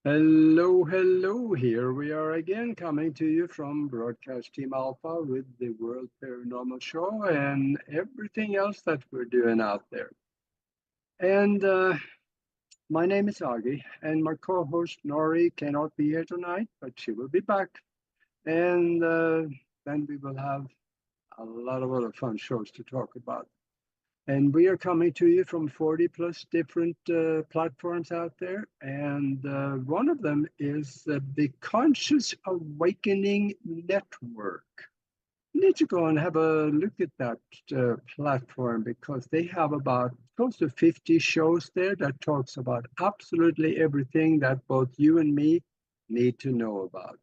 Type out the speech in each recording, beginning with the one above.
Hello, hello. Here we are again, coming to you from Broadcast Team Alpha with the World Paranormal Show and everything else that we're doing out there. And my name is Aage, and my co-host Nori cannot be here tonight, but she will be back. And then we will have a lot of other fun shows to talk about. And we are coming to you from 40 plus different platforms out there. And one of them is the Conscious Awakening Network. You need to go and have a look at that platform because they have about close to 50 shows there that talks about absolutely everything that both you and me need to know about.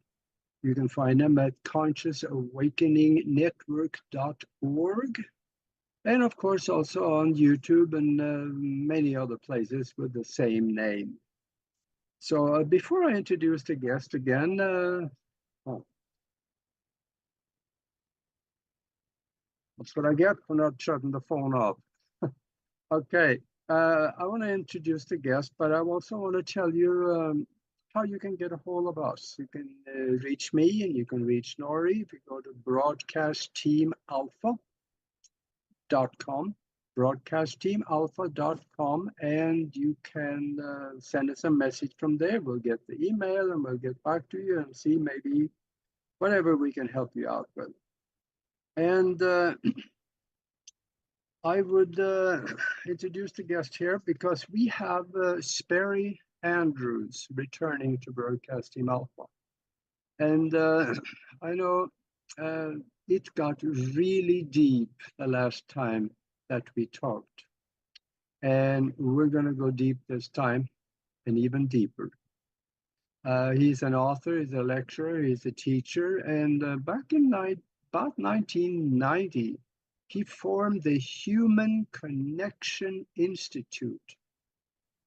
You can find them at consciousawakeningnetwork.org, and of course also on YouTube and many other places with the same name. So before I introduce the guest again, oh, that's what I get for not shutting the phone off. Okay, I want to introduce the guest, but I also want to tell you how you can get a hold of us. You can reach me and you can reach Nori if you go to broadcastteamalpha.com, broadcastteamalpha.com, and you can send us a message from there. We'll get the email and we'll get back to you and see maybe whatever we can help you out with. And I would introduce the guest here because we have Sperry Andrews returning to Broadcast Team Alpha. And I know it got really deep the last time that we talked. And we're going to go deep this time and even deeper. He's an author, he's a lecturer, he's a teacher. And back in about 1990, he formed the Human Connection Institute.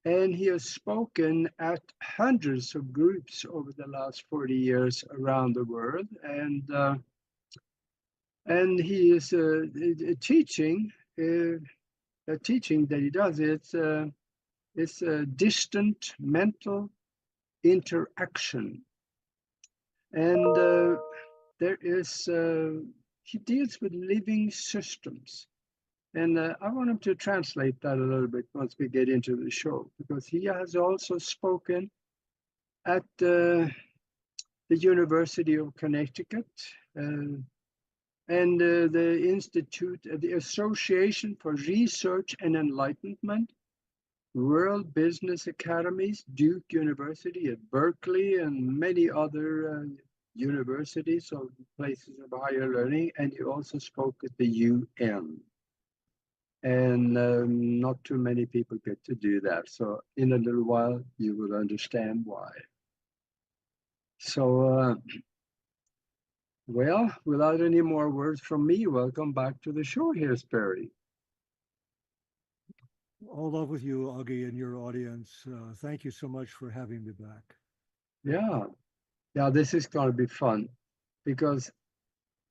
And he has spoken at hundreds of groups over the last 40 years around the world. And he is teaching, the teaching that he does, it's a distant mental interaction. And there is, he deals with living systems. And I want him to translate that a little bit once we get into the show, because he has also spoken at the University of Connecticut and the Institute, the Association for Research and Enlightenment, World Business Academies, Duke University at Berkeley, and many other universities or places of higher learning. And he also spoke at the UN. And not too many people get to do that. So in a little while, you will understand why. So, well, without any more words from me, welcome back to the show here, Sperry. All love with you, Augie, and your audience. Thank you so much for having me back. Yeah, yeah, this is going to be fun because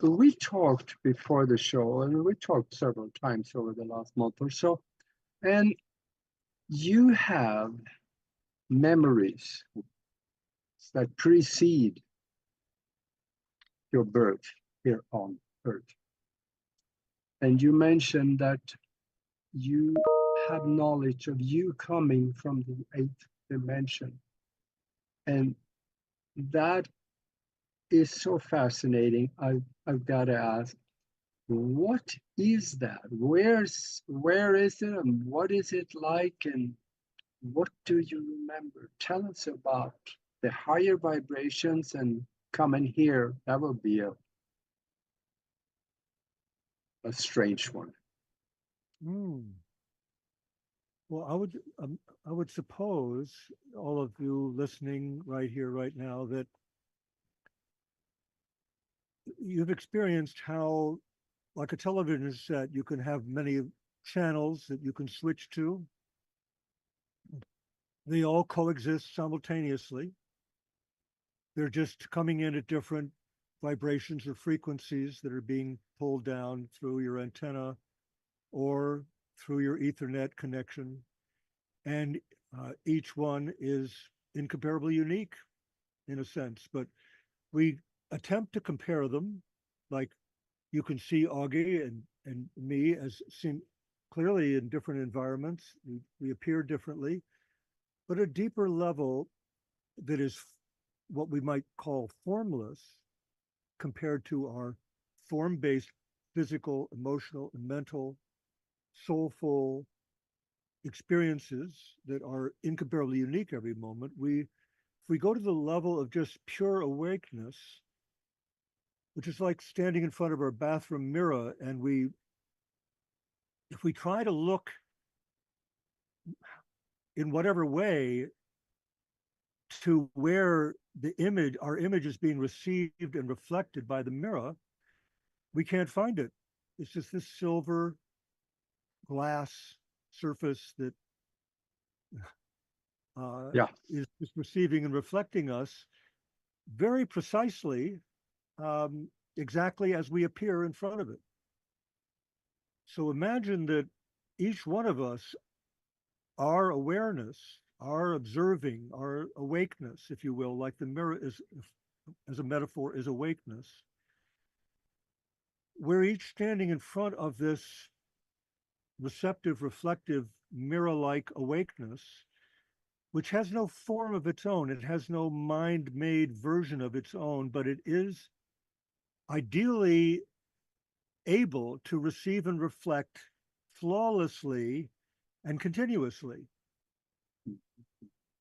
we talked before the show, and we talked several times over the last month or so, and you have memories that precede your birth here on Earth. And you mentioned that you had knowledge of you coming from the eighth dimension. And that is so fascinating. I've got to ask, what is that? Where is it and what is it like and what do you remember? Tell us about the higher vibrations and coming here. That would be a strange one. Mm. Well, I would suppose all of you listening right here, right now, that you've experienced how, like a television set, you can have many channels that you can switch to. They all coexist simultaneously. They're just coming in at different vibrations or frequencies that are being pulled down through your antenna or through your Ethernet connection. And each one is incomparably unique in a sense, but we attempt to compare them. Like you can see Augie and me as seen clearly in different environments. We appear differently, but a deeper level that is what we might call formless compared to our form-based physical, emotional, and mental, soulful experiences that are incomparably unique every moment. If we go to the level of just pure awakeness, which is like standing in front of our bathroom mirror, and if we try to look in whatever way to where our image is being received and reflected by the mirror, we can't find it. It's just this silver glass surface that Yeah. is just receiving and reflecting us very precisely, exactly as we appear in front of it. So imagine that each one of us, our awareness, our observing, our awakeness, if you will, like the mirror is, as a metaphor, is awakeness. We're each standing in front of this receptive, reflective, mirror-like awakeness, which has no form of its own. It has no mind-made version of its own, but it is ideally able to receive and reflect flawlessly and continuously.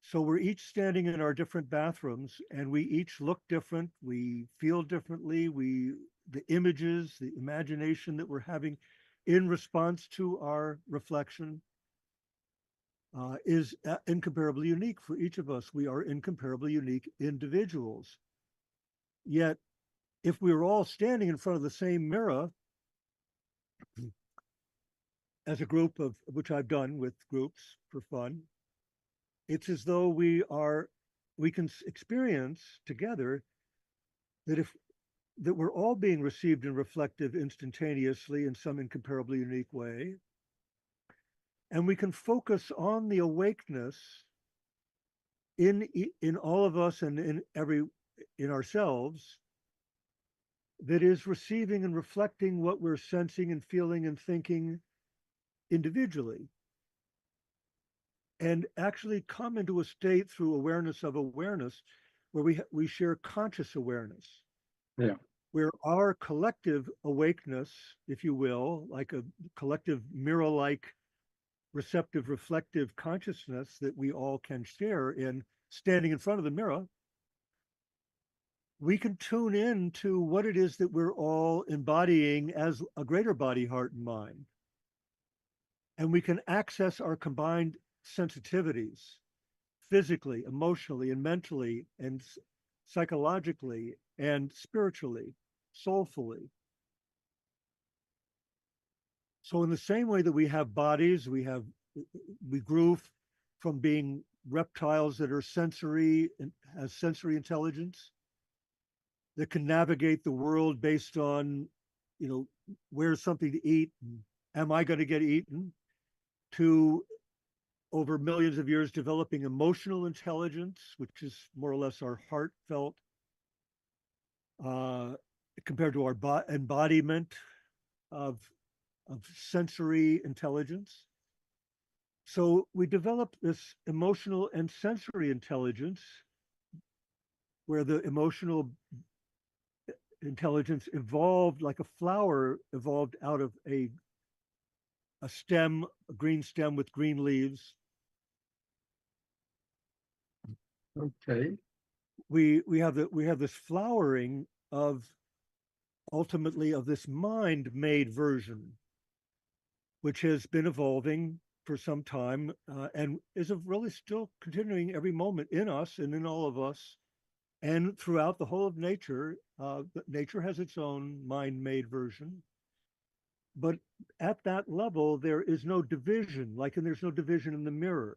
So we're each standing in our different bathrooms, and we each look different, we feel differently, the images, the imagination that we're having in response to our reflection is incomparably unique for each of us. We are incomparably unique individuals. Yet, if we were all standing in front of the same mirror, as a group of which I've done with groups for fun, it's as though we can experience together that we're all being received and reflective instantaneously in some incomparably unique way. And we can focus on the awakeness in all of us and in ourselves that is receiving and reflecting what we're sensing and feeling and thinking individually, and actually come into a state through awareness of awareness where we share conscious awareness. Yeah. Where our collective awakeness, if you will, like a collective mirror-like receptive, reflective consciousness that we all can share in standing in front of the mirror, we can tune in to what it is that we're all embodying as a greater body, heart, and mind. And we can access our combined sensitivities physically, emotionally, and mentally, and psychologically, and spiritually, soulfully. So in the same way that we have bodies, we grew from being reptiles that are has sensory intelligence, that can navigate the world based on, where's something to eat, and am I going to get eaten, to over millions of years developing emotional intelligence, which is more or less our heartfelt, compared to our embodiment of sensory intelligence. So we develop this emotional and sensory intelligence where the emotional intelligence evolved like a flower evolved out of a green stem with green leaves. Okay. We have this flowering of ultimately of this mind-made version, which has been evolving for some time and is really still continuing every moment in us and in all of us and throughout the whole of nature. Nature has its own mind-made version. But at that level, there is no division, and there's no division in the mirror.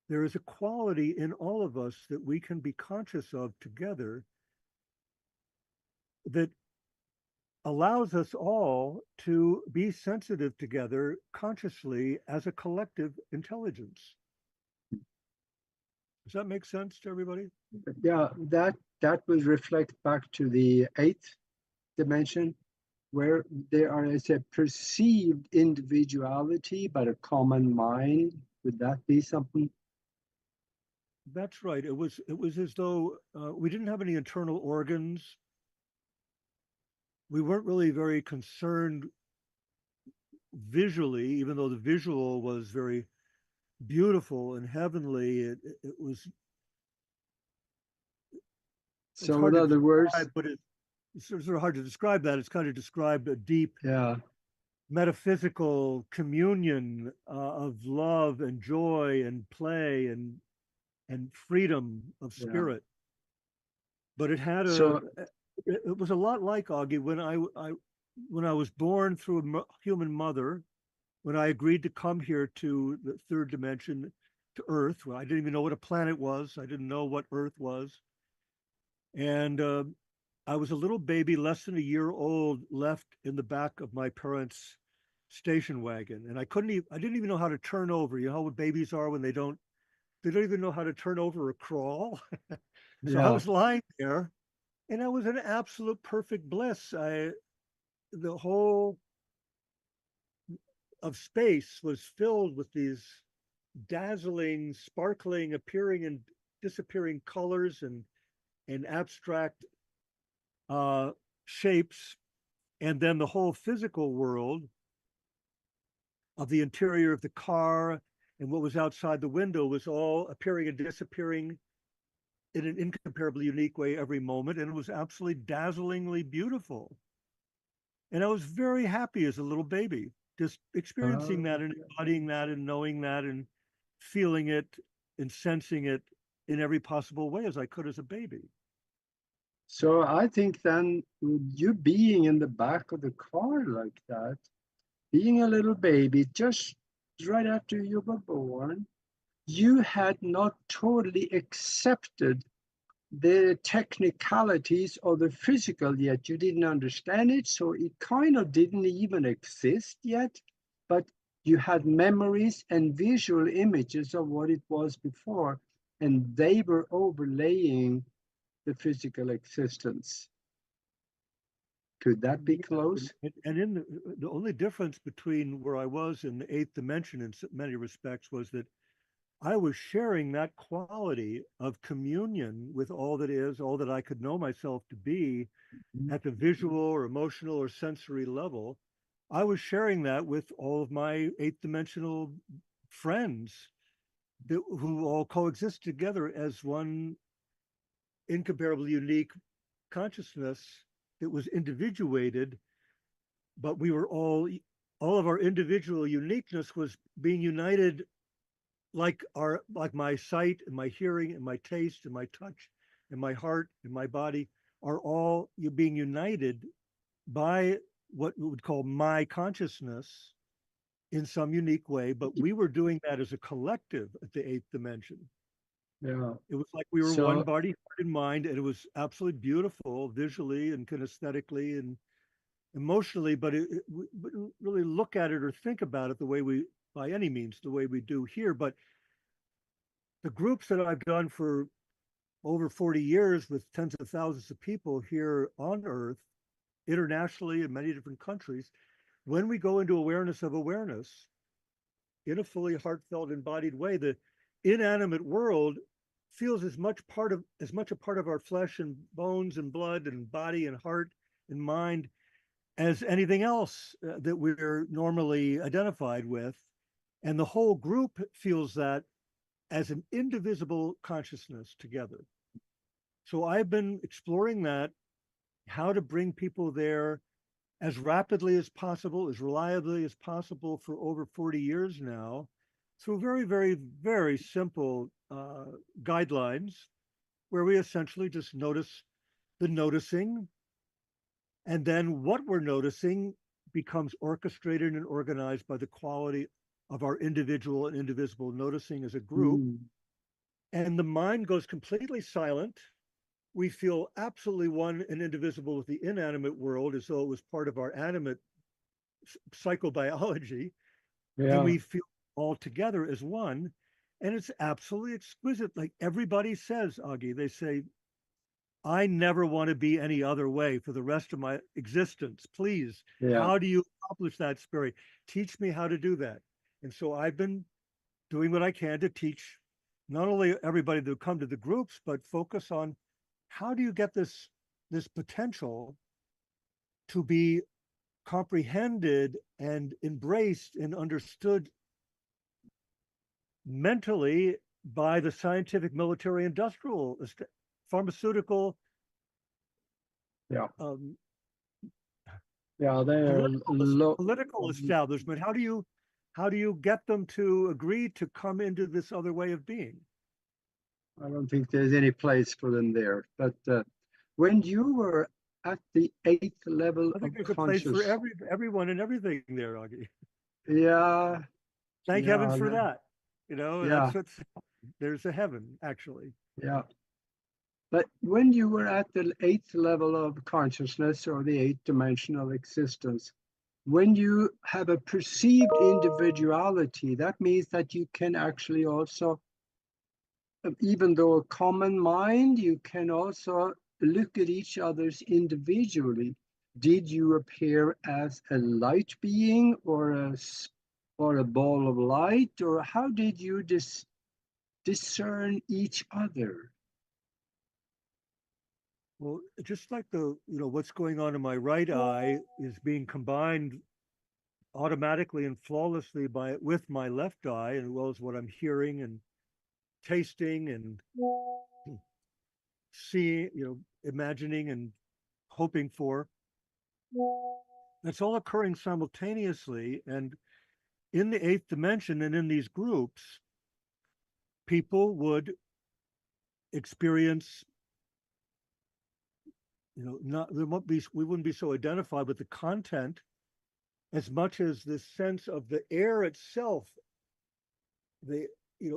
There is a quality in all of us that we can be conscious of together that allows us all to be sensitive together consciously as a collective intelligence. Does that make sense to everybody? Yeah, that will reflect back to the eighth dimension, where there is a perceived individuality but a common mind. Would that be something? That's right. It was as though we didn't have any internal organs. We weren't really very concerned visually, even though the visual was very beautiful and heavenly. It was, it's So, in hard to other words, describe, but it's sort of hard to describe that. It's kind of described a deep yeah. metaphysical communion of love and joy and play and freedom of Yeah. spirit. But it had a, So, it was a lot like Augie when I was born through a human mother, when I agreed to come here to the third dimension, to Earth. Well, I didn't even know what a planet was. I didn't know what Earth was. And I was a little baby, less than a year old, left in the back of my parents' station wagon. And I didn't even know how to turn over. You know how babies are when they don't even know how to turn over or crawl. So I yeah. was lying there and I was in absolute perfect bliss. The whole of space was filled with these dazzling, sparkling, appearing and disappearing colors and abstract uh, shapes. And then the whole physical world of the interior of the car and what was outside the window was all appearing and disappearing in an incomparably unique way every moment. And it was absolutely dazzlingly beautiful. And I was very happy as a little baby, just experiencing that and embodying that and knowing that and feeling it and sensing it in every possible way as I could as a baby. So I think then you being in the back of the car like that, being a little baby, just right after you were born, you had not totally accepted the technicalities of the physical yet. You didn't understand it, so it kind of didn't even exist yet, but you had memories and visual images of what it was before, and they were overlaying the physical existence. Could that be close? And in the only difference between where I was in the eighth dimension in many respects was that I was sharing that quality of communion with all that is, all that I could know myself to be at the visual or emotional or sensory level. I was sharing that with all of my eighth dimensional friends who all coexist together as one incomparably unique consciousness that was individuated, but we were all of our individual uniqueness was being united like my sight and my hearing and my taste and my touch and my heart and my body are all you being united by what we would call my consciousness in some unique way, but we were doing that as a collective at the eighth dimension. Yeah. It was like we were one So, body, heart, and mind, and it was absolutely beautiful visually and kinesthetically and emotionally, but we wouldn't really look at it or think about it the way we, by any means, the way we do here. But the groups that I've done for over 40 years with tens of thousands of people here on Earth, internationally in many different countries, when we go into awareness of awareness in a fully heartfelt, embodied way, the inanimate world feels as much a part of our flesh and bones and blood and body and heart and mind as anything else that we're normally identified with. And the whole group feels that as an indivisible consciousness together. So I've been exploring that, how to bring people there as rapidly as possible, as reliably as possible for over 40 years now, through very, very, very simple guidelines where we essentially just notice the noticing. And then what we're noticing becomes orchestrated and organized by the quality of our individual and indivisible noticing as a group. And the mind goes completely silent. We feel absolutely one and indivisible with the inanimate world as though it was part of our animate psychobiology. And yeah. we feel all together as one. And it's absolutely exquisite. Like everybody says, Aage, they say, I never want to be any other way for the rest of my existence. Please, Yeah. how do you accomplish that, Sperry? Teach me how to do that. And so I've been doing what I can to teach not only everybody to come to the groups, but focus on how do you get this potential to be comprehended and embraced and understood mentally by the scientific, military, industrial, pharmaceutical, Yeah. um, Yeah. They're political establishment. How do you get them to agree to come into this other way of being? I don't think there's any place for them there. But when you were at the 8th level I of think there's a place for conscious, everyone and everything there, Augie. yeah, Thank heaven yeah, for that. You know, yeah, that's what's there's a heaven, actually. yeah. But when you were at the 8th level of consciousness or the 8th dimension of existence, when you have a perceived individuality, that means that you can actually also, even though a common mind, you can also look at each other's individually. Did you appear as a light being or a ball of light, or how did you discern each other? Well, just like what's going on in my right eye is being combined automatically and flawlessly with my left eye, as well as what I'm hearing and tasting and seeing, imagining and hoping for. It's all occurring simultaneously. And in the eighth dimension and in these groups, people would experience, not there won't be we wouldn't be so identified with the content as much as the sense of the air itself, the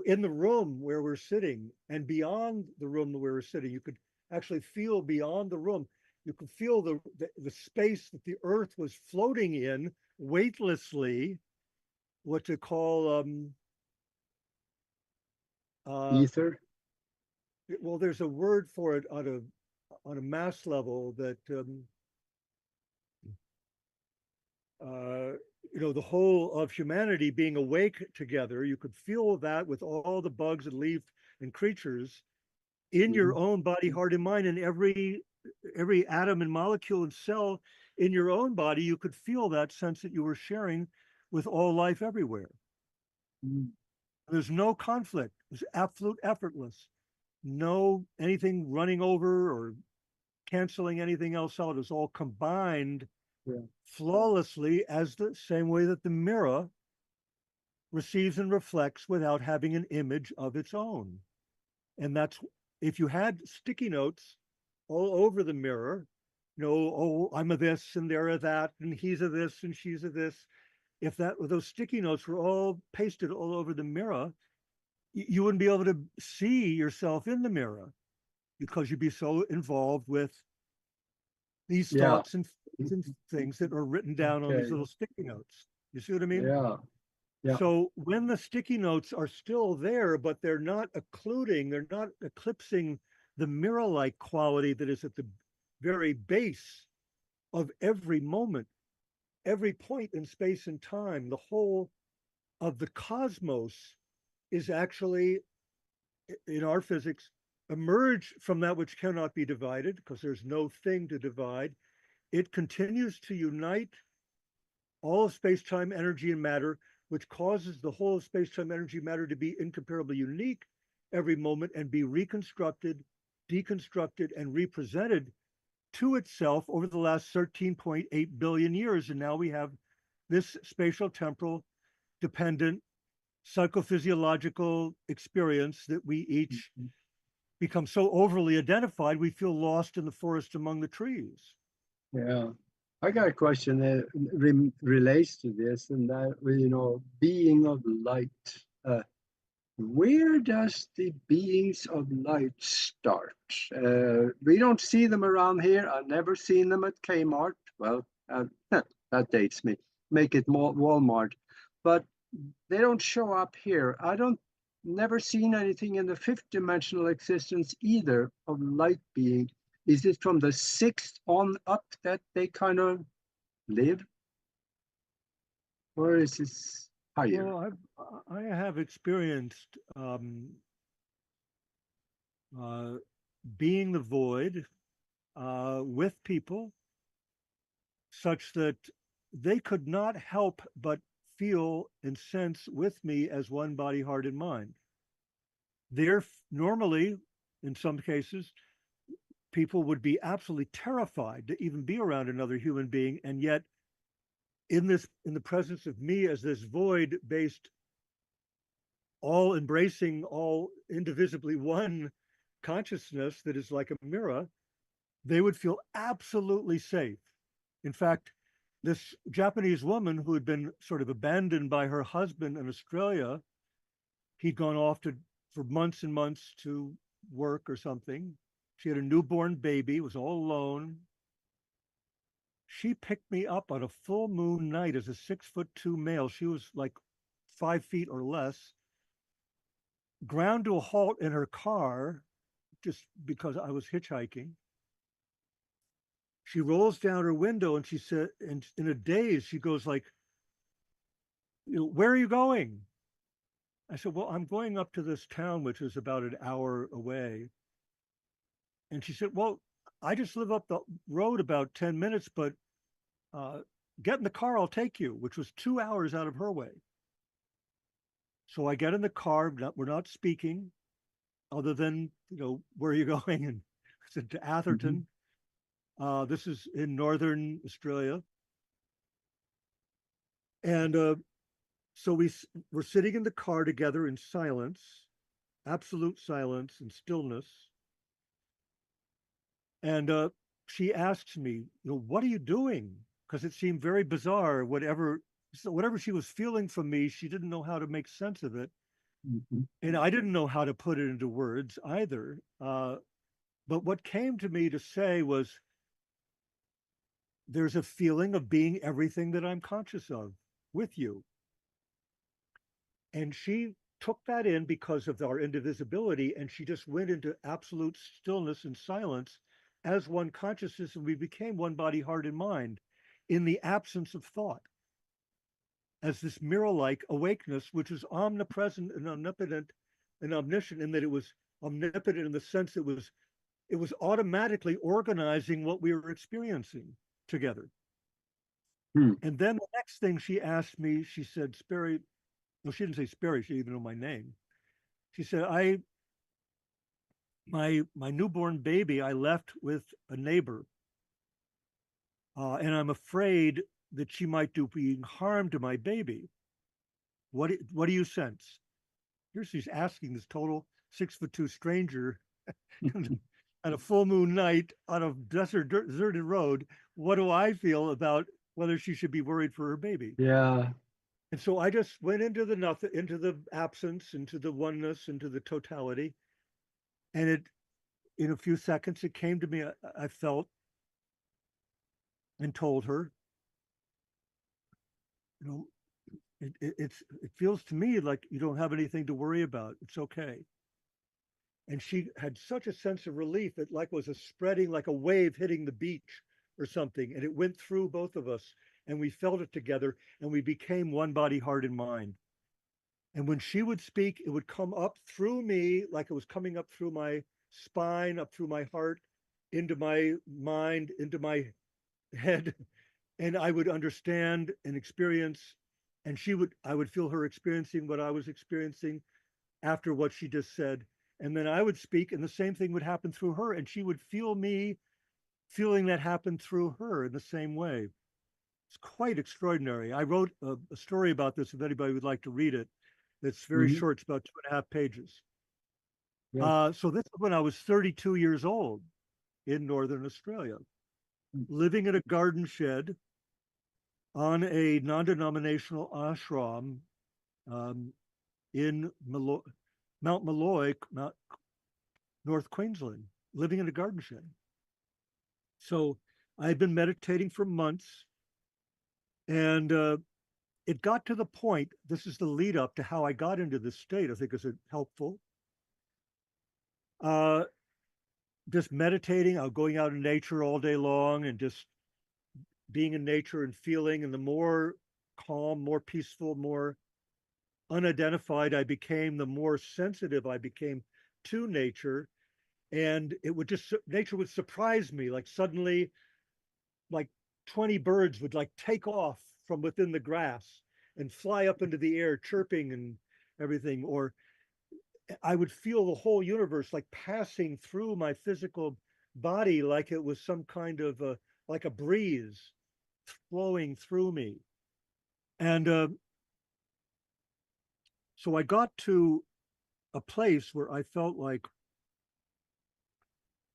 in the room where we're sitting and beyond the room where we're sitting. You could actually feel beyond the room. You could feel the space that the earth was floating in weightlessly, what to call uh Ether? well, there's a word for it on a mass level that uh the whole of humanity being awake together. You could feel that with all the bugs and leaves and creatures in your Mhm. own body, heart, and mind, and every atom and molecule and cell in your own body. You could feel that sense that you were sharing with all life everywhere. Mhm. There's no conflict. It's absolute effortless. No anything running over or canceling anything else out. It's all combined Yeah. flawlessly, as the same way that the mirror receives and reflects without having an image of its own. And that's, if you had sticky notes all over the mirror, oh, I'm a this and they're a that, and he's a this and she's a this. If those sticky notes were all pasted all over the mirror, you wouldn't be able to see yourself in the mirror because you'd be so involved with these Yeah. thoughts and things that are written down on these Okay. little sticky notes. You see what I mean? Yeah. Yeah. So when the sticky notes are still there, but they're not occluding, they're not eclipsing the mirror-like quality that is at the very base of every moment, every point in space and time, the whole of the cosmos is actually, in our physics, emerged from that which cannot be divided because there's no thing to divide. It continues to unite all of space-time energy and matter, which causes the whole of space-time energy matter to be incomparably unique every moment and be reconstructed, deconstructed, and represented to itself over the last 13.8 billion years. And now we have this spatial temporal dependent psychophysiological experience that we each Mhm. become so overly identified, we feel lost in the forest among the trees. Yeah. I got a question that relates to this, and that, being of light. Where does the beings of light start? We don't see them around here. I've never seen them at Kmart. Well, that dates me. Make it more Walmart. But they don't show up here. I don't. never seen anything in the fifth dimensional existence either of light being. Is it from the sixth on up that they kind of live? Or is this higher? Well, I have experienced uh, being the void with people such that they could not help but feel and sense with me as one body, heart, and mind. They're normally, in some cases, people would be absolutely terrified to even be around another human being, and yet in the presence of me as this void based, all embracing, all indivisibly one consciousness that is like a mirror, they would feel absolutely safe. In fact, this Japanese woman who had been sort of abandoned by her husband in Australia, he'd gone off to for months and months to work or something. She had a newborn baby, was all alone. She picked me up on a full moon night as a 6'2" male. She was like 5 feet or less, ground to a halt in her car just because I was hitchhiking. She rolls down her window and she said, and in a daze, she goes like, "Where are you going?" I said, "Well, I'm going up to this town, which is about an hour away." And she said, "Well, I just live up the road about 10 minutes, but get in the car, I'll take you," which was 2 hours out of her way. So I get in the car, we're not speaking other than, "Where are you going?" And I said, "To Atherton." This is in Northern Australia. And so we're sitting in the car together in silence, absolute silence and stillness. And she asks me, "What are you doing?" Because it seemed very bizarre. Whatever she was feeling from me, she didn't know how to make sense of it. Mm-hmm. And I didn't know how to put it into words either. But what came to me to say was, there's a feeling of being everything that I'm conscious of with you. And she took that in because of our indivisibility, and she just went into absolute stillness and silence as one consciousness, and we became one body, heart, and mind in the absence of thought, as this mirror-like awakeness, which is omnipresent and omnipotent and omniscient, in that it was omnipotent in the sense it was automatically organizing what we were experiencing together. And then the next thing she asked me, she said, "Sperry," no, she didn't say Sperry, she didn't even know my name. She said, my newborn baby, I left with a neighbor, and I'm afraid that she might do being harm to my baby. What do you sense?" Here she's asking this total 6'2" stranger at a full moon night on a deserted road, what do I feel about whether she should be worried for her baby? Yeah. And so I just went into the nothing, into the absence, into the oneness, into the totality. And in a few seconds, it came to me, I felt and told her, you know, it feels to me like you don't have anything to worry about. It's okay. And she had such a sense of relief. It like was a spreading, like a wave hitting the beach or something. And it went through both of us, and we felt it together, and we became one body, heart, and mind. And when she would speak, it would come up through me, like it was coming up through my spine, up through my heart, into my mind, into my head. And I would understand and experience, and I would feel her experiencing what I was experiencing after what she just said. And then I would speak, and the same thing would happen through her, and she would feel me feeling that happen through her in the same way. It's quite extraordinary. I wrote a story about this, if anybody would like to read it. It's very Mm-hmm. short, it's about 2.5 pages. Yeah. So this is when I was 32 years old in Northern Australia, living in a garden shed on a non-denominational ashram in Mount Malloy, North Queensland, living in a garden shed. So I had been meditating for months, and it got to the point, this is the lead up to how I got into this state, I think is helpful. Uh, just meditating, going out in nature all day long and just being in nature and feeling, and the more calm, more peaceful, more unidentified I became, the more sensitive I became to nature. And it would just, nature would surprise me. Like suddenly, like 20 birds would like take off from within the grass and fly up into the air, chirping and everything. Or I would feel the whole universe like passing through my physical body, like it was some kind of like a breeze flowing through me. And so I got to a place where I felt like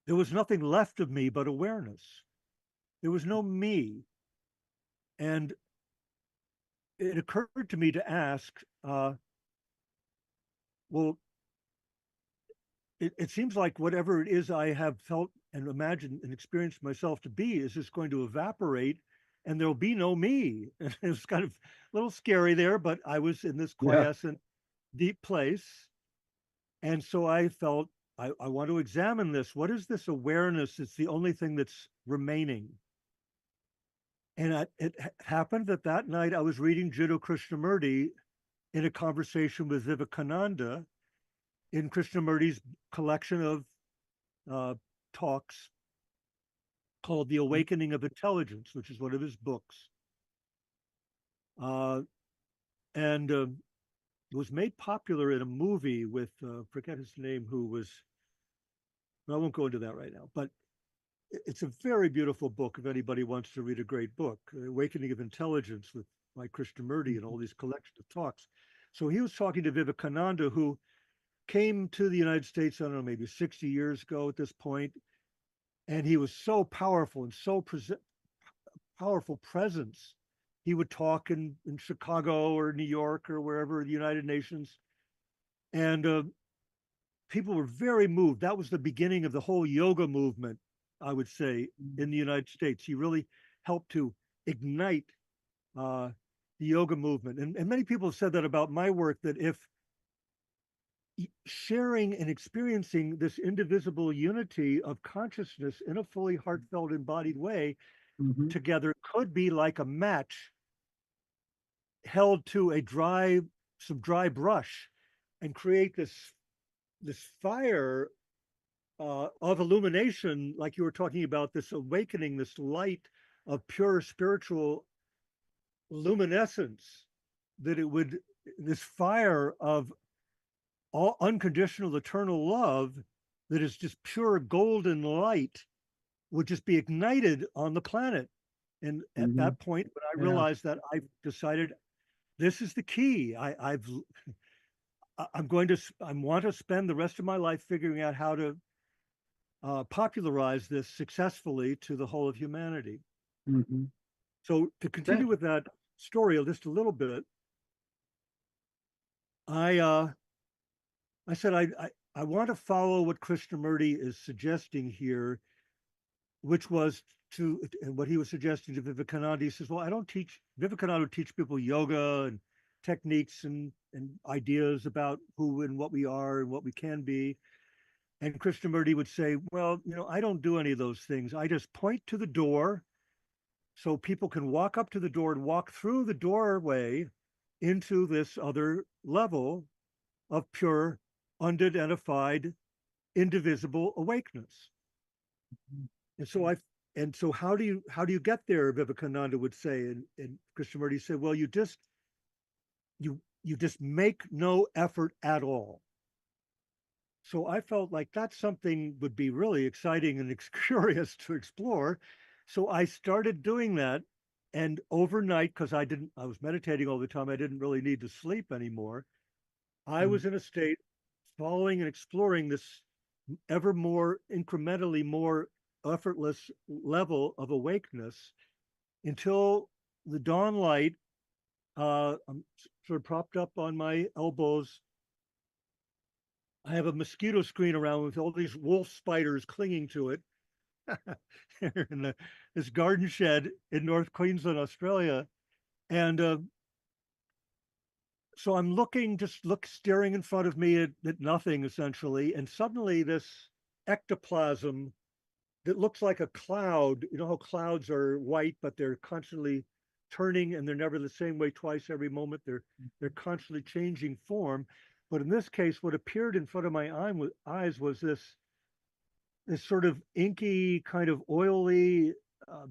there was nothing left of me but awareness. There was no me. And it occurred to me to ask, well, it seems like whatever it is I have felt and imagined and experienced myself to be is just going to evaporate and there'll be no me. And it was kind of a little scary there, but I was in this Yeah. quiescent, deep place. And so I felt I want to examine this. What is this awareness? It's the only thing that's remaining. And it happened that that night I was reading Jiddu Krishnamurti in a conversation with Vivekananda in Krishnamurti's collection of talks called The Awakening of Intelligence, which is one of his books. And it was made popular in a movie with, forget his name, who was, well, I won't go into that right now, but it's a very beautiful book if anybody wants to read a great book, Awakening of Intelligence with by Krishnamurti and all these collection of talks. So he was talking to Vivekananda, who came to the United States, I don't know, maybe 60 years ago at this point, and he was so powerful and so powerful presence. He would talk in Chicago or New York or wherever, the United Nations, and people were very moved. That was the beginning of the whole yoga movement, I would say, in the United States. He really helped to ignite the yoga movement. And many people have said that about my work, that if sharing and experiencing this indivisible unity of consciousness in a fully heartfelt, embodied way Mm-hmm. together could be like a match held to some dry brush and create this fire of illumination, like you were talking about, this awakening, this light of pure spiritual luminescence, that it would, this fire of all unconditional eternal love that is just pure golden light would just be ignited on the planet. And at Mm-hmm. that point, when I Yeah. realized that, I decided this is the key. I'm going to, I want to spend the rest of my life figuring out how to popularize this successfully to the whole of humanity. Mm-hmm. So to continue with that story just a little bit, I said I want to follow what Krishnamurti is suggesting here, which was to, and what he was suggesting to Vivekananda. He says, well, I don't teach, Vivekananda would teach people yoga and techniques and ideas about who and what we are and what we can be. And Krishnamurti would say, well, I don't do any of those things. I just point to the door so people can walk up to the door and walk through the doorway into this other level of pure, unidentified, indivisible awakeness. And so how do you get there? Vivekananda would say, and Krishnamurti said, well, you just make no effort at all. So I felt like that's something would be really exciting and curious to explore. So I started doing that. And overnight, because I was meditating all the time, I didn't really need to sleep anymore. I was in a state following and exploring this ever more incrementally more effortless level of awakeness until the dawn light. I'm sort of propped up on my elbows. I have a mosquito screen around with all these wolf spiders clinging to it in this garden shed in North Queensland, Australia. And so I'm looking, staring in front of me at nothing essentially, and suddenly this ectoplasm that looks like a cloud. You know how clouds are white, but they're constantly turning, and they're never the same way twice every moment. They're constantly changing form. But in this case, what appeared in front of my eyes was this sort of inky, kind of oily,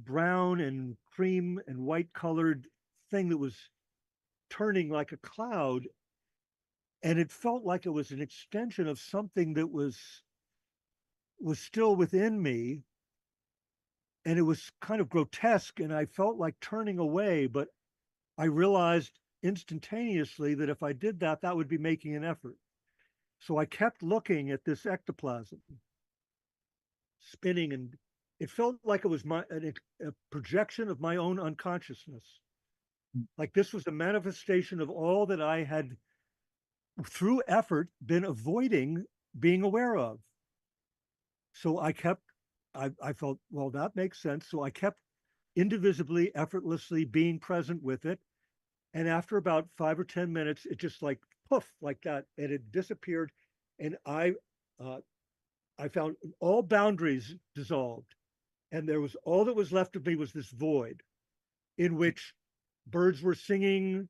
brown and cream and white colored thing that was turning like a cloud, and it felt like it was an extension of something that was still within me, and it was kind of grotesque, and I felt like turning away, but I realized instantaneously that if I did that, that would be making an effort. So I kept looking at this ectoplasm spinning, and it felt like it was a projection of my own unconsciousness. Like this was a manifestation of all that I had, through effort, been avoiding being aware of. So I felt, well, that makes sense. So I kept indivisibly, effortlessly being present with it. And after about 5 or 10 minutes, it just like poof, like that, and it disappeared. And I found all boundaries dissolved, and there was all that was left of me was this void, in which birds were singing,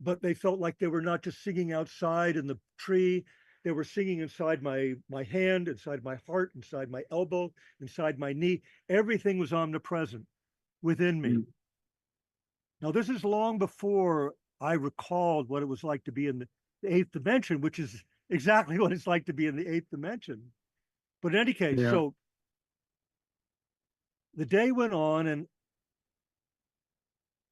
but they felt like they were not just singing outside in the tree. They were singing inside my hand, inside my heart, inside my elbow, inside my knee. Everything was omnipresent within me. Mm. Now, this is long before I recalled what it was like to be in the eighth dimension, which is exactly what it's like to be in the eighth dimension. But in any case, Yeah. so the day went on, and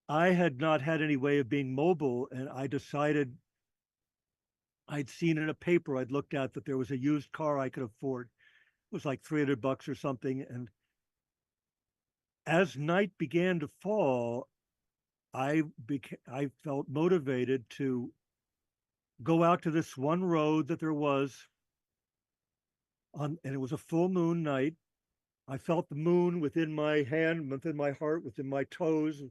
I had not had any way of being mobile, and I decided, I'd seen in a paper I'd looked at that there was a used car I could afford. It was like $300 or something. And as night began to fall, I felt motivated to go out to this one road that there was on, and it was a full moon night. I felt the moon within my hand, within my heart, within my toes,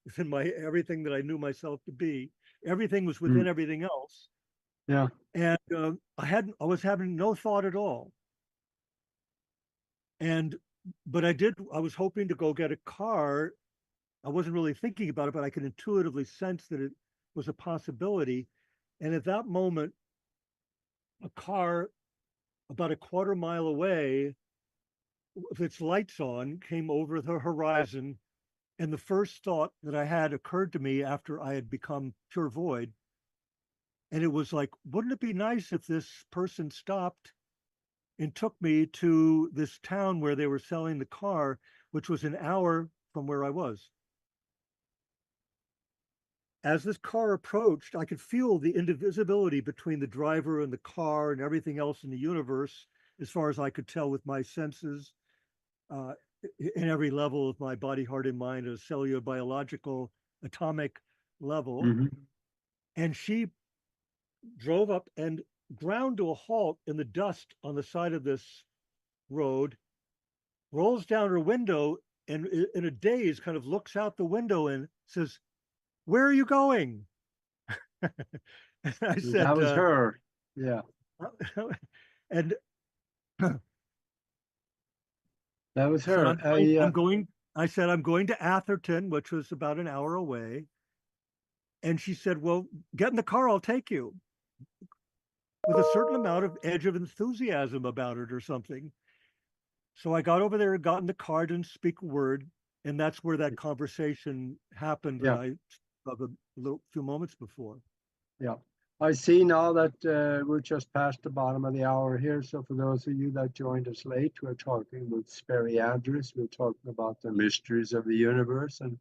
within my everything that I knew myself to be. Everything was Mm. within everything else. Yeah. And I was having no thought at all. And, but I was hoping to go get a car. I wasn't really thinking about it, but I could intuitively sense that it was a possibility. And at that moment, a car about a quarter mile away, with its lights on, came over the horizon. And the first thought that I had occurred to me after I had become pure void. And it was like, wouldn't it be nice if this person stopped and took me to this town where they were selling the car, which was an hour from where I was? As this car approached, I could feel the indivisibility between the driver and the car and everything else in the universe, as far as I could tell with my senses, uh, in every level of my body, heart, and mind, at a cellular, biological, atomic level. Mm-hmm. And she drove up and ground to a halt in the dust on the side of this road, rolls down her window, and in a daze kind of looks out the window and says, "Where are you going?" And I That said, was her. Yeah. and That was said, her. I I said, I'm going to Atherton, which was about an hour away. And she said, well, get in the car, I'll take you, with a certain amount of edge of enthusiasm about it or something. So I got over there and got in the car, didn't speak a word. And that's where that conversation happened that yeah. I of a few moments before. Yeah. I see now that we're just past the bottom of the hour here. So for those of you that joined us late, we're talking with Sperry Andrews. We're talking about the mysteries of the universe and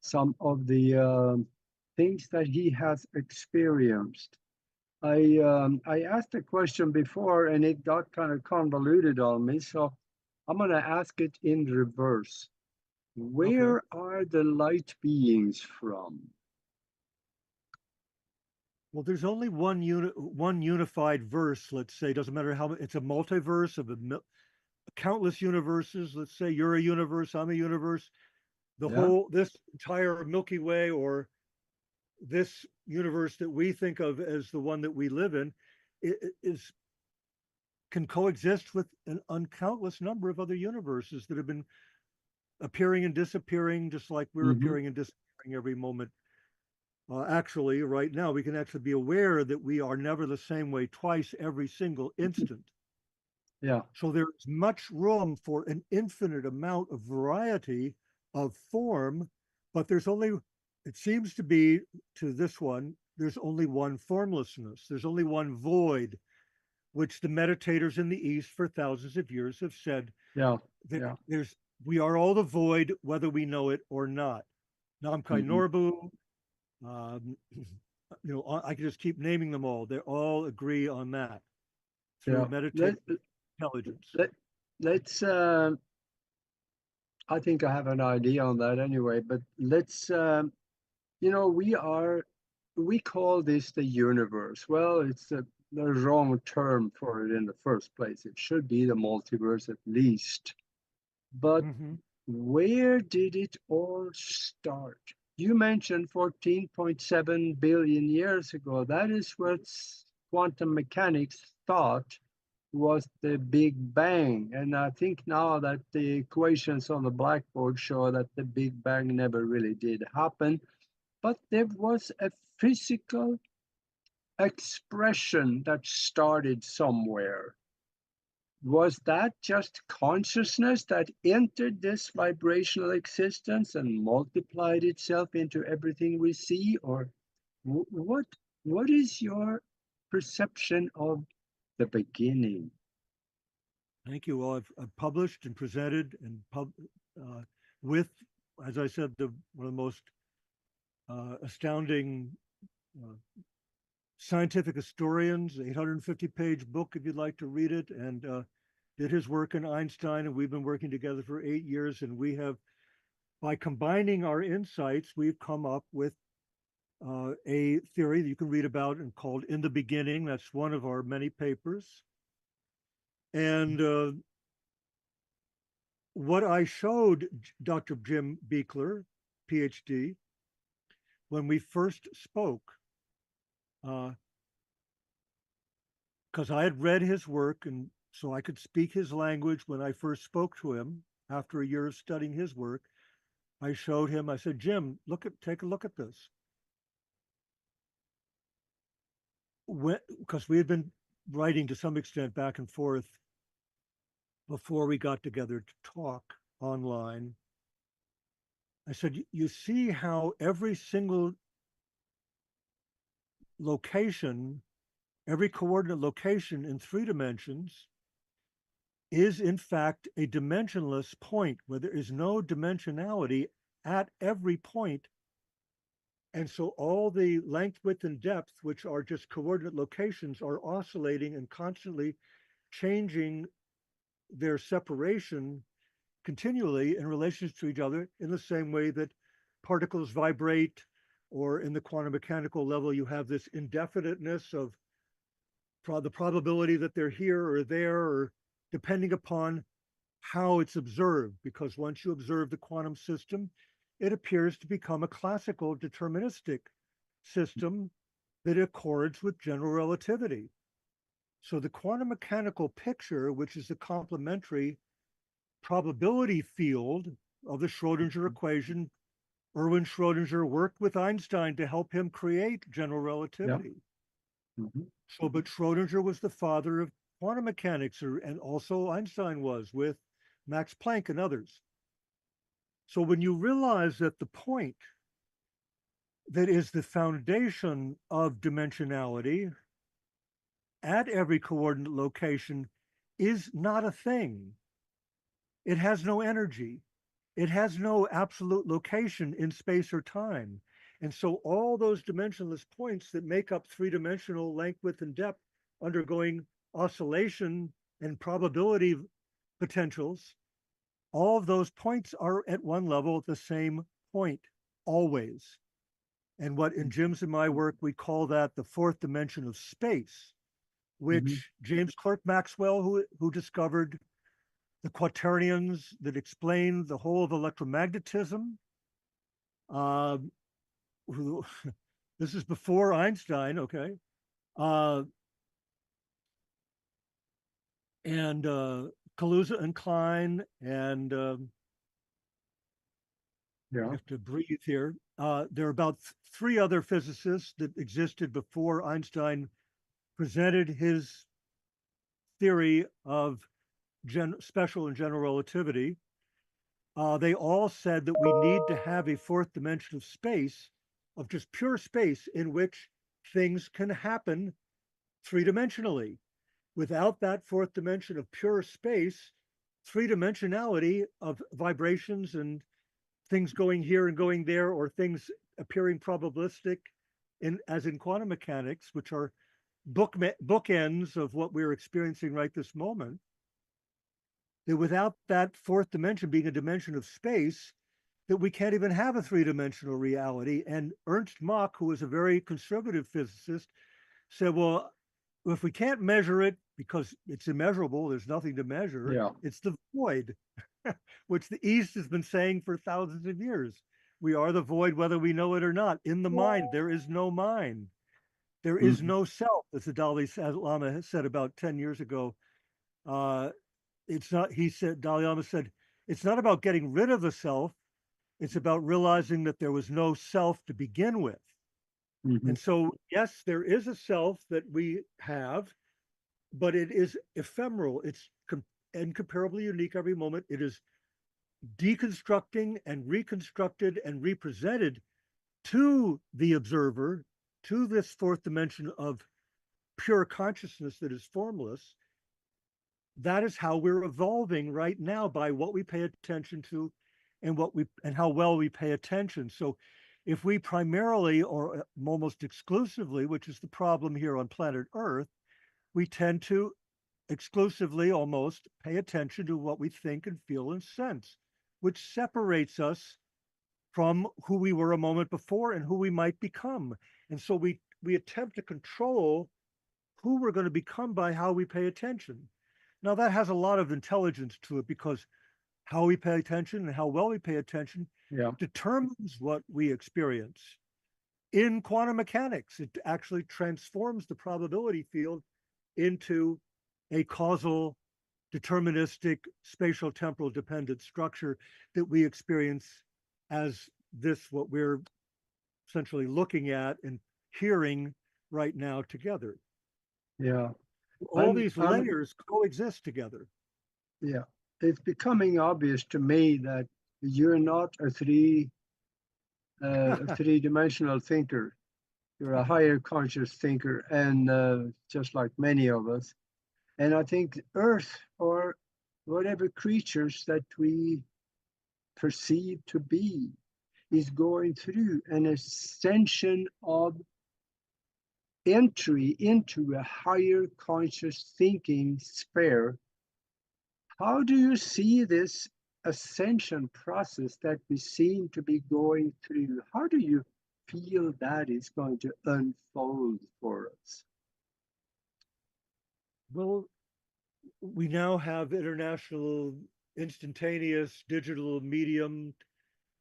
some of the things that he has experienced. I asked a question before and it got kind of convoluted on me. So I'm going to ask it in reverse. Okay. Where are the light beings from? Well, there's only one unified verse, let's say. Doesn't matter how it's a multiverse of countless universes. Let's say you're a universe, I'm a universe. Yeah. This entire Milky Way, or this universe that we think of as the one that we live in is can coexist with an uncountless number of other universes that have been appearing and disappearing, just like we're Hmm. appearing and disappearing every moment. Actually, right now, we can actually be aware that we are never the same way twice every single instant. Yeah. So there's much room for an infinite amount of variety of form, but there's only, it seems to be to this one, there's only one formlessness. There's only one void, which the meditators in the East for thousands of years have said Yeah. that Yeah. we are all the void, whether we know it or not. Namkai Hmm. Norbu, um, I can just keep naming them all. They all agree on that through Yeah. meditative intelligence. Let, let's, I think I have an idea on that anyway, but let's, we call this the universe. Well, it's the wrong term for it in the first place. It should be the multiverse at least. But Mm-hmm. where did it all start? You mentioned 14.7 billion years ago. That is what quantum mechanics thought was the Big Bang. And I think now that the equations on the blackboard show that the Big Bang never really did happen, but there was a physical expression that started somewhere. Was that just consciousness that entered this vibrational existence and multiplied itself into everything we see? Or what, what is your perception of the beginning? Thank you. Well, I've published and presented and uh, with, as I said, one of the most astounding uh, scientific historians, 850-page book if you'd like to read it, and did his work in Einstein, and we've been working together for 8 years, and we have, by combining our insights, we've come up with a theory that you can read about and called "In the Beginning." That's one of our many papers, and what I showed Dr. Jim Beekler, PhD, when we first spoke, because I had read his work and so I could speak his language when I first spoke to him after a year of studying his work. I showed him, I said, Jim, take a look at this. Because we had been writing to some extent back and forth before we got together to talk online. I said, you see how every single location, every coordinate location in 3 dimensions is in fact a dimensionless point where there is no dimensionality at every point. And so all the length, width, and depth, which are just coordinate locations, are oscillating and constantly changing their separation continually in relations to each other in the same way that particles vibrate, or in the quantum mechanical level, you have this indefiniteness of the probability that they're here or there, or depending upon how it's observed. Because once you observe the quantum system, it appears to become a classical deterministic system that accords with general relativity. So the quantum mechanical picture, which is the complementary probability field of the Schrodinger equation, Erwin Schrodinger worked with Einstein to help him create general Yeah. relativity. Hmm. So, but Schrodinger was the father of quantum mechanics, and also Einstein was with Max Planck and others. So when you realize that the point that is the foundation of dimensionality at every coordinate location is not a thing, it has no energy, it has no absolute location in space or time. And so all those dimensionless points that make up 3-dimensional length, width, and depth undergoing oscillation and probability potentials, all of those points are at one level at the same point, always. And what in Jim's and my work, we call that the 4th dimension of space, Hmm. which James Clerk Maxwell, who discovered the quaternions that explain the whole of electromagnetism, uh, who This is before Einstein, okay? Uh, and Kaluza and Klein, and I Yeah. have to breathe here. There are about three other physicists that existed before Einstein presented his theory of special and general relativity. They all said that we need to have a fourth dimension of space, of just pure space, in which things can happen three-dimensionally. Without that fourth dimension of pure space, three-dimensionality of vibrations and things going here and going there, or things appearing probabilistic as in quantum mechanics, which are bookends of what we're experiencing right this moment, that without that fourth dimension being a dimension of space, that we can't even have a three-dimensional reality. And Ernst Mach, who was a very conservative physicist, said, well, if we can't measure it because it's immeasurable, there's nothing to measure, Yeah. it's the void, which the East has been saying for thousands of years. We are the void, whether we know it or not. In the mind, there is no mind. There is Mhm. no self, as the Dalai Lama said about 10 years ago. Uh, it's not, he said, Dalai Lama said, it's not about getting rid of the self. It's about realizing that there was no self to begin with. Mhm. And so, yes, there is a self that we have, but it is ephemeral. It's incomparably unique every moment. It is deconstructing and reconstructed and represented to the observer, to this fourth dimension of pure consciousness that is formless. That is how we're evolving right now, by what we pay attention to and how well we pay attention. So if we primarily, or almost exclusively, which is the problem here on planet Earth, we tend to exclusively almost pay attention to what we think and feel and sense, which separates us from who we were a moment before and who we might become. And so we attempt to control who we're going to become by how we pay attention. Now, that has a lot of intelligence to it, because how we pay attention and how well we pay attention Yeah. determines what we experience. In quantum mechanics, it actually transforms the probability field into a causal, deterministic, spatial temporal dependent structure that we experience as this, what we're essentially looking at and hearing right now together. Yeah. All I'm these I'm layers coexist together. yeah. It's becoming obvious to me that you're not a three-dimensional thinker. You're a higher conscious thinker, and just like many of us. And I think Earth, or whatever creatures that we perceive to be, is going through an ascension of entry into a higher conscious thinking sphere. How do you see this ascension process that we seem to be going through? How do you feel that is going to unfold for us? Well, we now have international instantaneous digital medium,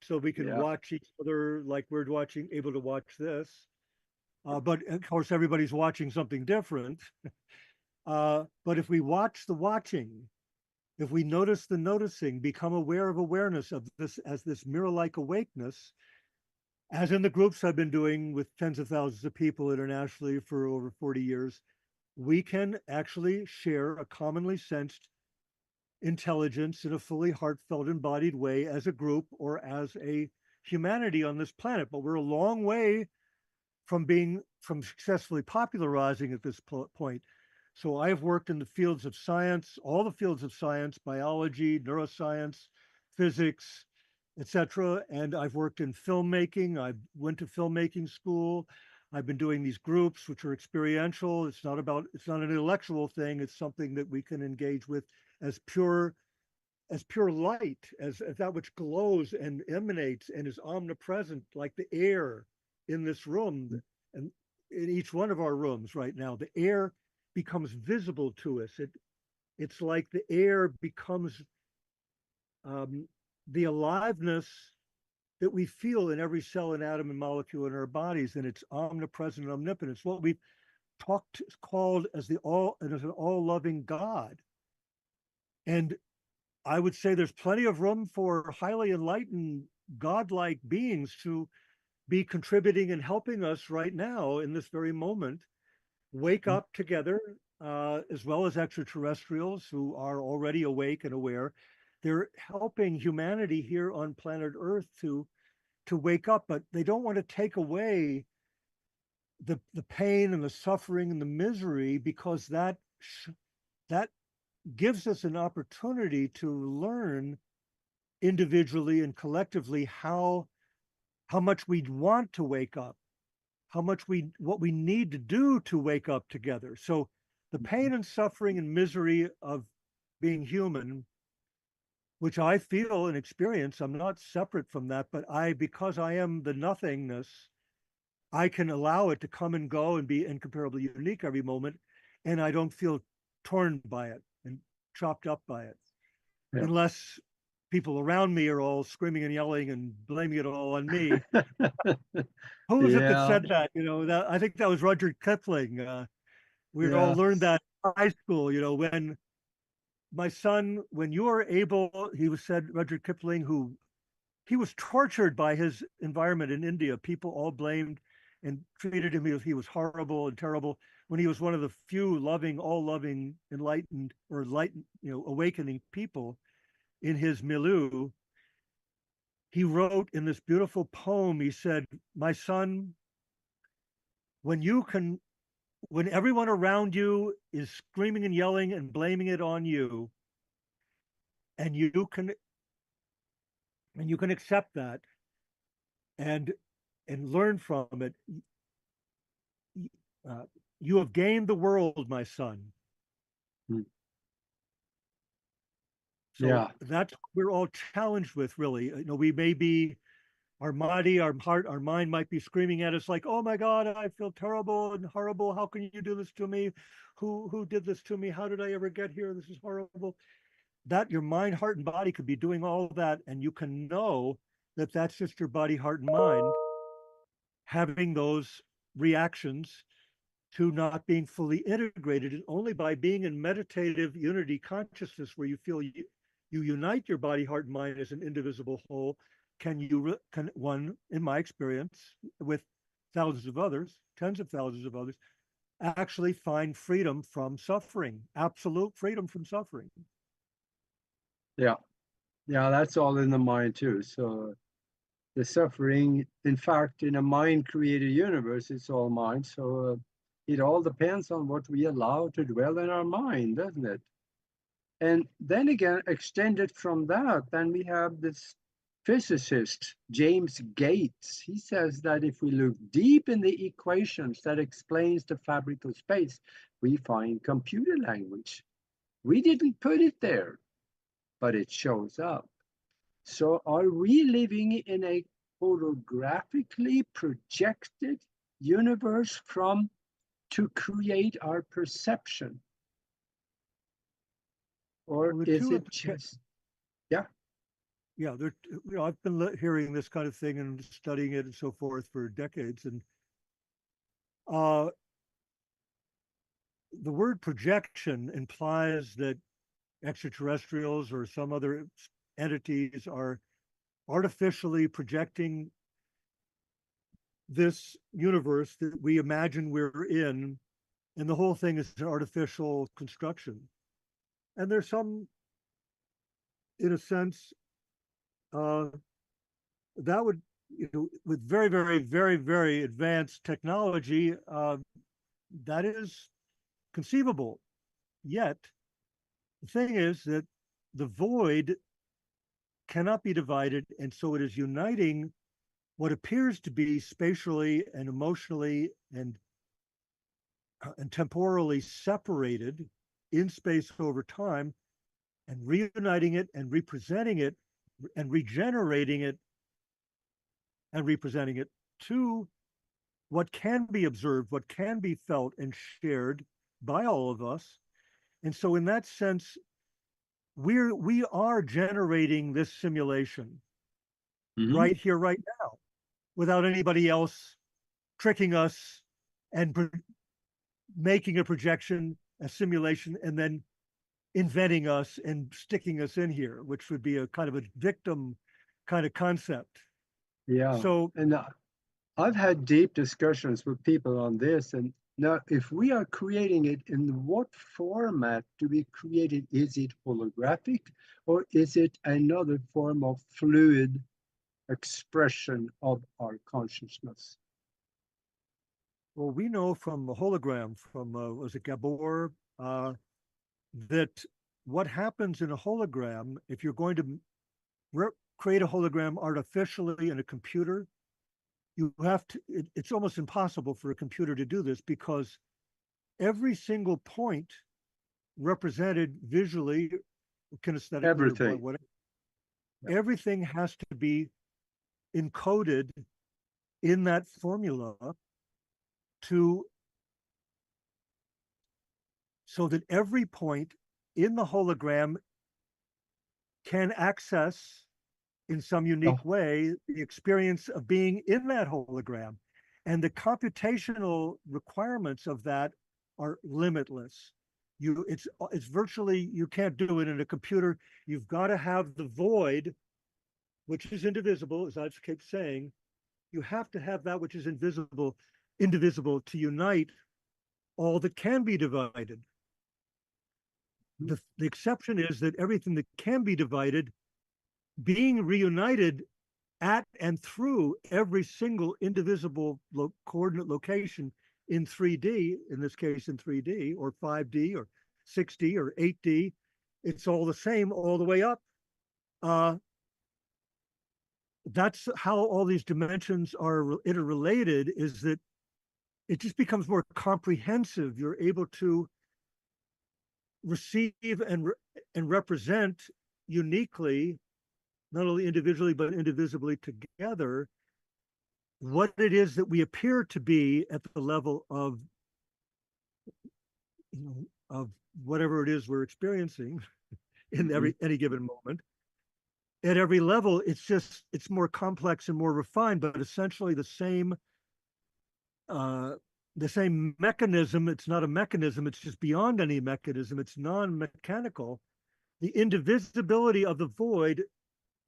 so we can Yeah, watch each other like we're able to watch this. But of course, everybody's watching something different. But if we watch the watching, if we notice the noticing, become aware of awareness of this as this mirror-like awakeness, as in the groups I've been doing with tens of thousands of people internationally for over 40 years, we can actually share a commonly sensed intelligence in a fully heartfelt, embodied way as a group or as a humanity on this planet. But we're a long way from successfully popularizing at this point. So I have worked in the fields of science, all the fields of science, biology, neuroscience, physics, etc. And I've worked in filmmaking. I went to filmmaking school. I've been doing these groups, which are experiential. It's not an intellectual thing. It's something that we can engage with as pure light, as that which glows and emanates and is omnipresent, like the air in this room and in each one of our rooms right now. The air becomes visible to us. It's like the air becomes the aliveness that we feel in every cell and atom and molecule in our bodies, and it's omnipresent and omnipotent. It's what we've called as an all-loving God. And I would say there's plenty of room for highly enlightened, godlike beings to be contributing and helping us right now in this very moment wake up together, as well as extraterrestrials who are already awake and aware. They're helping humanity here on planet Earth to wake up, but they don't want to take away the pain and the suffering and the misery, because that gives us an opportunity to learn individually and collectively how much we want to wake up, what we need to do to wake up together. So the pain and suffering and misery of being human, which I feel and experience, I'm not separate from that, but because I am the nothingness, I can allow it to come and go and be incomparably unique every moment, and I don't feel torn by it and chopped up by it, unless people around me are all screaming and yelling and blaming it all on me. Who was it that said that? I think that was Rudyard Kipling. We all learned that in high school. When my son, when you are able, said Rudyard Kipling, he was tortured by his environment in India. People all blamed and treated him as he was horrible and terrible, when he was one of the few all loving, enlightened awakening people in his milieu. He wrote in this beautiful poem, he said, "My son, when everyone around you is screaming and yelling and blaming it on you, and you can accept that and learn from it, you have gained the world, my son." So that's what we're all challenged with, really. We may be, our body, our heart, our mind might be screaming at us like, "Oh my God, I feel terrible and horrible. How can you do this to me? Who did this to me? How did I ever get here? This is horrible." That your mind, heart, and body could be doing all of that, and you can know that that's just your body, heart, and mind having those reactions to not being fully integrated. And only by being in meditative unity consciousness, where you feel you unite your body, heart, and mind as an indivisible whole, can one, in my experience, with thousands of others, tens of thousands of others, actually find freedom from suffering, absolute freedom from suffering. Yeah, that's all in the mind too. So the suffering, in fact, in a mind-created universe, it's all mind. So it all depends on what we allow to dwell in our mind, doesn't it? And then again, extended from that, then we have this physicist, James Gates. He says that if we look deep in the equations that explains the fabric of space, we find computer language. We didn't put it there, but it shows up. So are we living in a holographically projected universe to create our perception? Or is it just, yeah, I've been hearing this kind of thing and studying it and so forth for decades. And the word projection implies that extraterrestrials or some other entities are artificially projecting this universe that we imagine we're in, and the whole thing is an artificial construction. And there's some, in a sense, that would, with very, very, very, very advanced technology, that is conceivable. Yet, the thing is that the void cannot be divided, and so it is uniting what appears to be spatially and emotionally and temporally separated in space over time, and reuniting it and representing it and regenerating it and representing it to what can be observed, what can be felt and shared by all of us. And so in that sense, we are generating this simulation. Mhm. right here, right now, without anybody else tricking us and making a projection, a simulation, and then inventing us and sticking us in here, which would be a kind of a victim kind of concept. Yeah. So, And I've had deep discussions with people on this. And now, if we are creating it, in what format do we create it? Is it holographic, or is it another form of fluid expression of our consciousness? well, we know from a hologram from, was it Gabor, that what happens in a hologram, if you're going to create a hologram artificially in a computer, you have to, it's almost impossible for a computer to do this because every single point represented visually, kinesthetically, or Everything. whatever, Yeah. everything has to be encoded in that formula to, so that every point in the hologram can access in some Oh, unique way the experience of being in that hologram. And the computational requirements of that are limitless. It's virtually, you can't do it in a computer. You've got to have the void, which is indivisible, as I keep saying. You have to have that which is indivisible to unite all that can be divided. The exception is that everything that can be divided being reunited at and through every single indivisible coordinate location in 3D, in this case in 3D or 5D or 6D or 8D, it's all the same all the way up. That's how all these dimensions are interrelated, is that it just becomes more comprehensive. You're able to receive and represent uniquely, not only individually, but indivisibly together, what it is that we appear to be at the level of, of whatever it is we're experiencing in mhm. any given moment. At every level, it's more complex and more refined, but essentially uh, the same mechanism. It's not a mechanism, it's just beyond any mechanism, it's non-mechanical. The indivisibility of the void,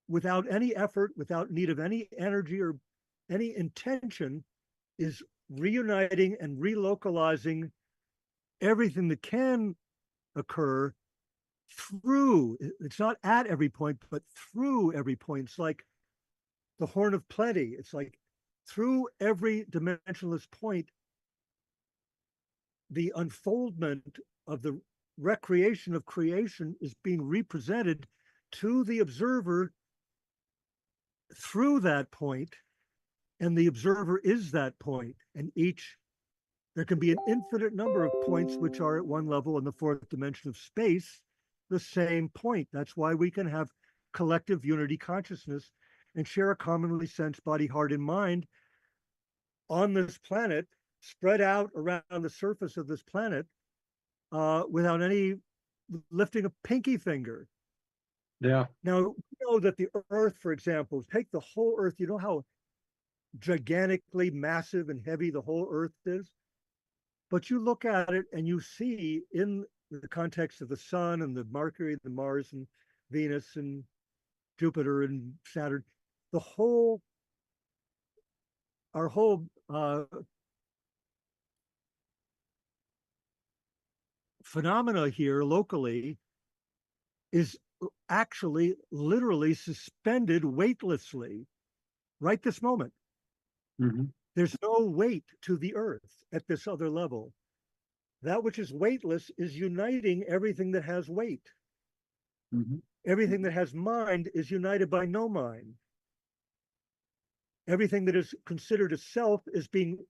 without any effort, without need of any energy or any intention, is reuniting and relocalizing everything that can occur through. It's not at every point, but through every point. It's like the horn of plenty. It's like through every dimensionless point, the unfoldment of the recreation of creation is being represented to the observer through that point, and the observer is that point. And there can be an infinite number of points which are at one level in the fourth dimension of space, the same point. That's why we can have collective unity consciousness and share a commonly sensed body, heart, and mind on this planet, spread out around the surface of this planet, without any lifting a pinky finger. Yeah. Now, you know that the Earth, for example, take the whole Earth, you know how gigantically massive and heavy the whole Earth is? But you look at it and you see, in the context of the sun and the Mercury, the Mars and Venus and Jupiter and Saturn, the whole, our whole phenomena here locally is actually literally suspended weightlessly right this moment. Mhm. There's no weight to the earth at this other level. That which is weightless is uniting everything that has weight. Mhm. Everything that has mind is united by no mind. Everything that is considered a self is being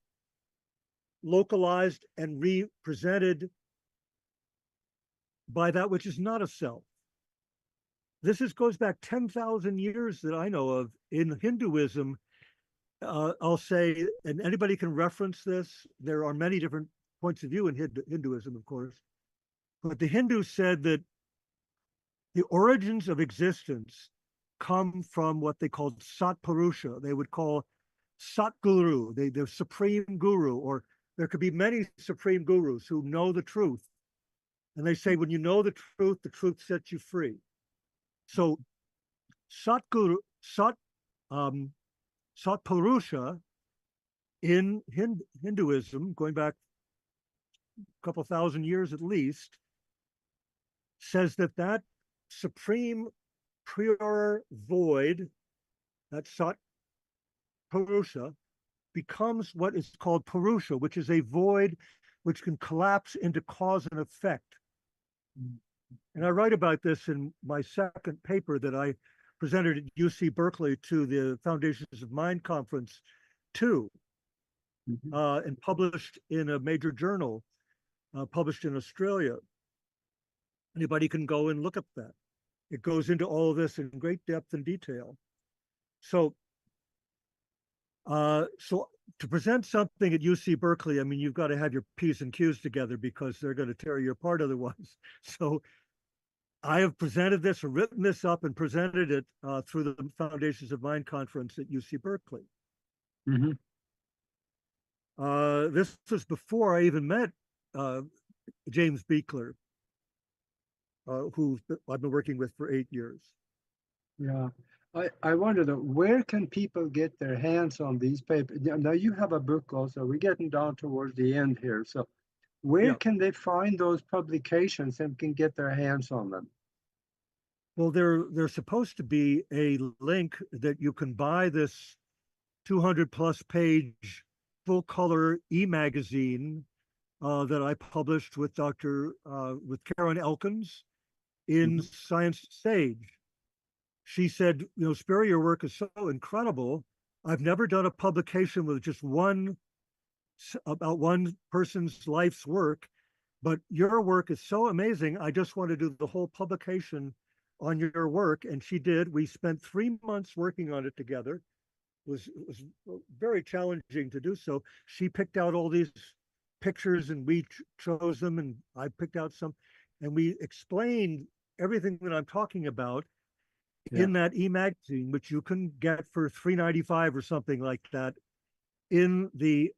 localized and represented by that which is not a self. Goes back 10,000 years that I know of in Hinduism. I'll say, and anybody can reference this. There are many different points of view in Hinduism, of course. But the Hindus said that the origins of existence come from what they called Satpurusha. They would call Satguru, the supreme guru, or there could be many supreme gurus who know the truth. And they say, when you know the truth sets you free. So Satguru, um, Satpurusha in Hinduism, going back a couple thousand years at least, says that that supreme pure void, that Sat Purusha, becomes what is called Purusha, which is a void which can collapse into cause and effect. And I write about this in my second paper that I presented at UC Berkeley to the Foundations of Mind Conference 2, and published in a major journal, published in Australia. Anybody can go and look at that. It goes into all of this in great depth and detail. So, so to present something at UC Berkeley, I mean, you've got to have your P's and Q's together because they're going to tear you apart otherwise. So I have presented this or written this up and presented it through the Foundations of Mind Conference at UC Berkeley. This was before I even met James Beekler, who I've been working with for 8 years. Yeah. I wonder though, where can people get their hands on these papers? Now you have a book also. We're getting down towards the end here. So where can they find those publications and can get their hands on them? Well, there's supposed to be a link that you can buy this 200+ page full color e-magazine that I published with with Karen Elkins in Science Sage. She said, you know, Sperry, your work is so incredible. I've never done a publication with just about one person's life's work, but your work is so amazing. I just want to do the whole publication on your work. And she did. We spent 3 months working on it together. It was very challenging to do so. She picked out all these pictures and we chose them, and I picked out some, and we explained everything that I'm talking about in that e-magazine, which you can get for $3.95 or something like that in the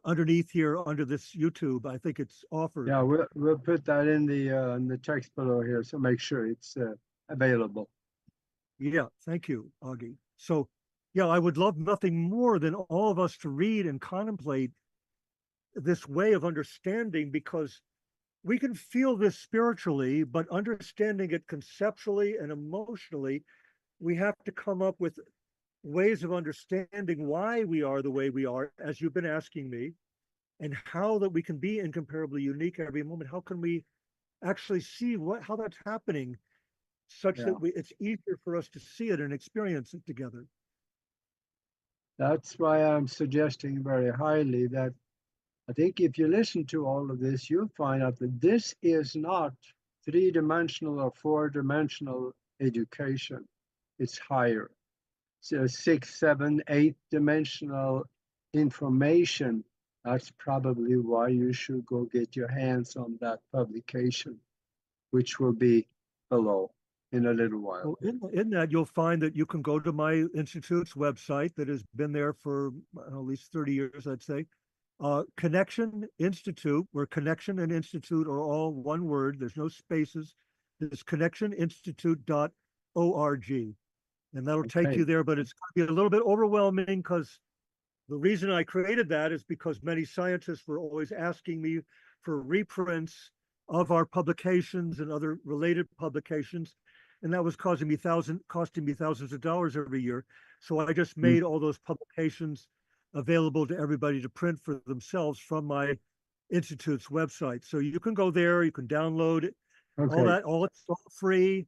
underneath here under this YouTube. I think it's offered. Yeah, we'll put that in the text below here, so make sure it's available. Yeah, thank you, Aage. So yeah, I would love nothing more than all of us to read and contemplate this way of understanding, because we can feel this spiritually, but understanding it conceptually and emotionally, we have to come up with ways of understanding why we are the way we are, as you've been asking me, and how that we can be incomparably unique every moment. How can we actually see how that's happening, such that it's easier for us to see it and experience it together? That's why I'm suggesting very highly that I think if you listen to all of this, you'll find out that this is not 3-dimensional or 4-dimensional education. It's higher. So 6, 7, 8-dimensional information. That's probably why you should go get your hands on that publication, which will be below in a little while. Well, in that, you'll find that you can go to my institute's website that has been there for at least 30 years, I'd say. Connection Institute, where connection and institute are all one word. There's no spaces. It's connectioninstitute.org. And that'll take you there, but it's going to be a little bit overwhelming, because the reason I created that is because many scientists were always asking me for reprints of our publications and other related publications. And that was costing me thousands of dollars every year. So I just made all those publications available to everybody to print for themselves from my institute's website. So you can go there, you can download it, all it's all free.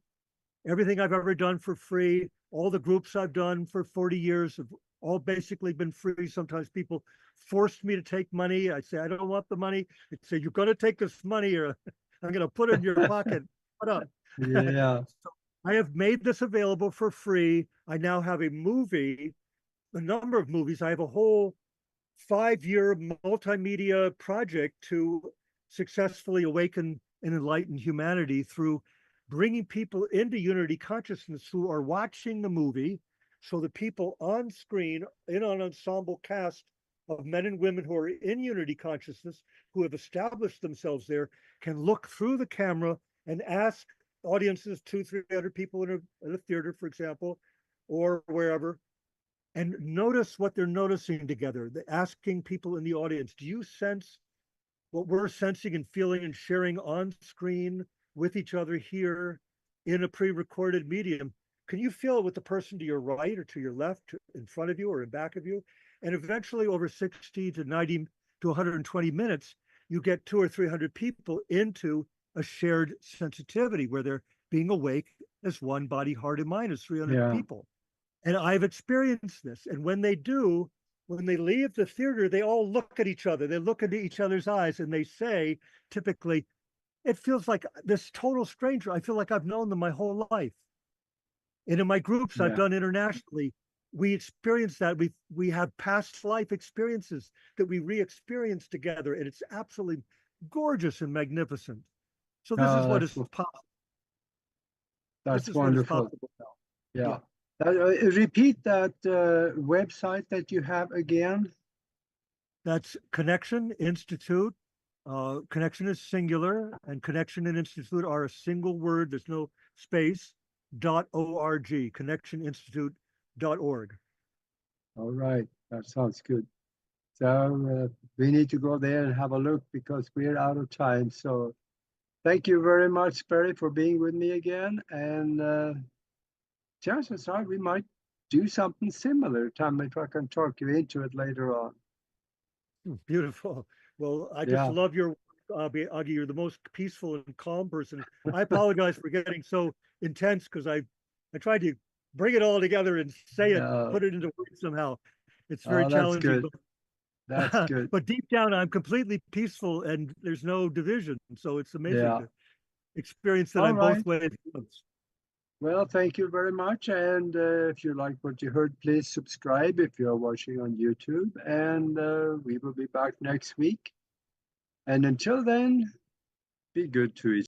Everything I've ever done for free. All the groups I've done for 40 years have all basically been free. Sometimes people forced me to take money. I say, I don't want the money. They say, you're going to take this money or I'm going to put it in your pocket. Shut up. Yeah. So I have made this available for free. I now have a number of movies. I have a whole 5-year multimedia project to successfully awaken and enlighten humanity through bringing people into unity consciousness who are watching the movie. So the people on screen in an ensemble cast of men and women who are in unity consciousness, who have established themselves there, can look through the camera and ask audiences, 200-300 people in a theater, for example, or wherever, and notice what they're noticing together. They're asking people in the audience, do you sense what we're sensing and feeling and sharing on screen with each other here in a pre-recorded medium? Can you feel it with the person to your right or to your left, in front of you or in back of you? And eventually over 60 to 90 to 120 minutes, you get 200 or 300 people into a shared sensitivity where they're being awake as one body, heart, and mind as 300 Yeah. people. And I've experienced this. And when they do, when they leave the theater, they all look at each other. They look into each other's eyes and they say, typically, it feels like this total stranger. I feel like I've known them my whole life. And in my groups I've Yeah. done internationally, we experience that. We have past life experiences that we re-experience together. And it's absolutely gorgeous and magnificent. So this is what is possible. That's This is what is wonderful. possible now. Yeah. Repeat that website that you have again. That's Connection Institute. Connection is singular, and Connection and Institute are a single word. There's no space. .org. Connectioninstitute.org. All right, that sounds good. So we need to go there and have a look because we're out of time. So thank you very much, Sperry, for being with me again. And chances are we might do something similar, Tom, if I can talk you into it later on. Beautiful. Well, I just Yeah. love your Aage. You're the most peaceful and calm person. I apologize for getting so intense because I tried to bring it all together and say it, put it into words somehow. It's very Oh, that's challenging. good. That's good. But deep down, I'm completely peaceful and there's no division. So it's amazing Yeah. to experience that All I'm right. both ways. Well, thank you very much. And if you like what you heard, please subscribe if you're watching on YouTube. And we will be back next week. And until then, be good to each other.